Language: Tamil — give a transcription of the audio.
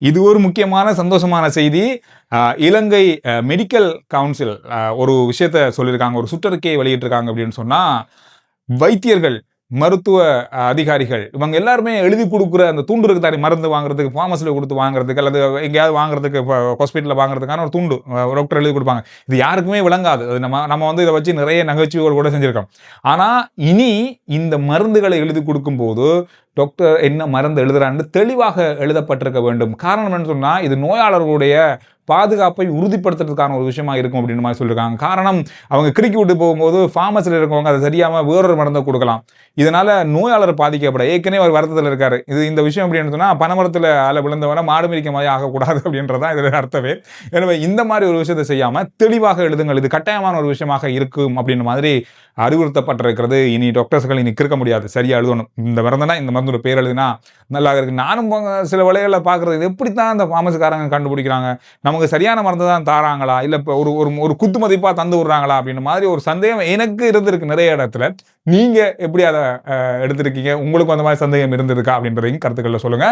இது ஒரு முக்கியமான சந்தோஷமான செய்தி. இலங்கை மெடிக்கல் கவுன்சில் ஒரு விஷயத்த சொல்லியிருக்காங்க. ஒரு சுற்றறிக்கையை வெளியிட்டிருக்காங்க அப்படின்னு சொன்னா, வைத்தியர்கள், மருத்துவ அதிகாரிகள் இவங்க எல்லாருமே எழுதி குடுக்குற அந்த துண்டு இருக்கு தானே, மருந்து வாங்குறதுக்கு, பார்மசில குடுத்து வாங்குறதுக்கு, அல்லது எங்கேயாவது வாங்குறதுக்கு, ஹாஸ்பிட்டல்ல வாங்குறதுக்கான ஒரு துண்டு டாக்டர் எழுதி குடுப்பாங்க. இது யாருக்குமே விளங்காது. அது நம்ம வந்து இத வச்சு நிறைய நகைச்சுவைகள் கூட செஞ்சிருக்கோம். ஆனா, இனி இந்த மருந்துகளை எழுதி குடுக்கும்போது, டாக்டர் என்ன மருந்து எழுதுறான்னு தெளிவாக எழுதப்பட்டிருக்க வேண்டும். காரணம் என்னன்னு சொன்னா, இது நோயாளர்களுடைய பாதுகாப்பை உறுதிப்படுத்துறதுக்கான ஒரு விஷயமா இருக்கும் அப்படின்ற மாதிரி சொல்லியிருக்காங்க. காரணம், அவங்க கிறுக்கி விட்டு போகும்போது ஃபார்மசில இருக்கவங்க அதை தெரியாம வேறொரு மருந்தை கொடுக்கலாம். இதனால நோயாளர் பாதிக்கப்பட ஏற்கனவே ஒரு வருத்தத்தில் இருக்காரு. இந்த விஷயம் அப்படின்னு சொன்னா, பனைமரத்துல விழுந்தவன மாடு மிதிக்க மாதிரி ஆகக்கூடாது அப்படின்றதான் இதுல அர்த்தமே. எனவே இந்த மாதிரி ஒரு விஷயத்தை செய்யாம தெளிவாக எழுதுங்கள். இது கட்டாயமான ஒரு விஷயமாக இருக்கும் அப்படின்ற மாதிரி அறிவுறுத்தப்பட்டிருக்கிறது. இனி டாக்டர்ஸ்கள் இனி கிறுக்க முடியாது. சரியா எழுதணும். இந்த மருந்துனா இந்த மருந்தோட பேர் எழுதினா நல்லா இருக்கு. நானும் சில வேளைகள்ல பார்க்குறது, இது எப்படித்தான் அந்த ஃபார்மசிக்காரங்க கண்டுபிடிக்கிறாங்க? நமக்கு சரியான மருந்து தான் தாராங்களா? இல்ல இப்ப ஒரு ஒரு ஒரு குத்து மதிப்பா தந்து விடுறாங்களா? அப்படின்ற மாதிரி ஒரு சந்தேகம் எனக்கு இருந்திருக்கு நிறைய இடத்துல. நீங்க எப்படி அத எடுத்திருக்கீங்க? உங்களுக்கும் அந்த மாதிரி சந்தேகம் இருந்திருக்கா? அப்படின்றதையும் கருத்துக்கள்ல சொல்லுங்க.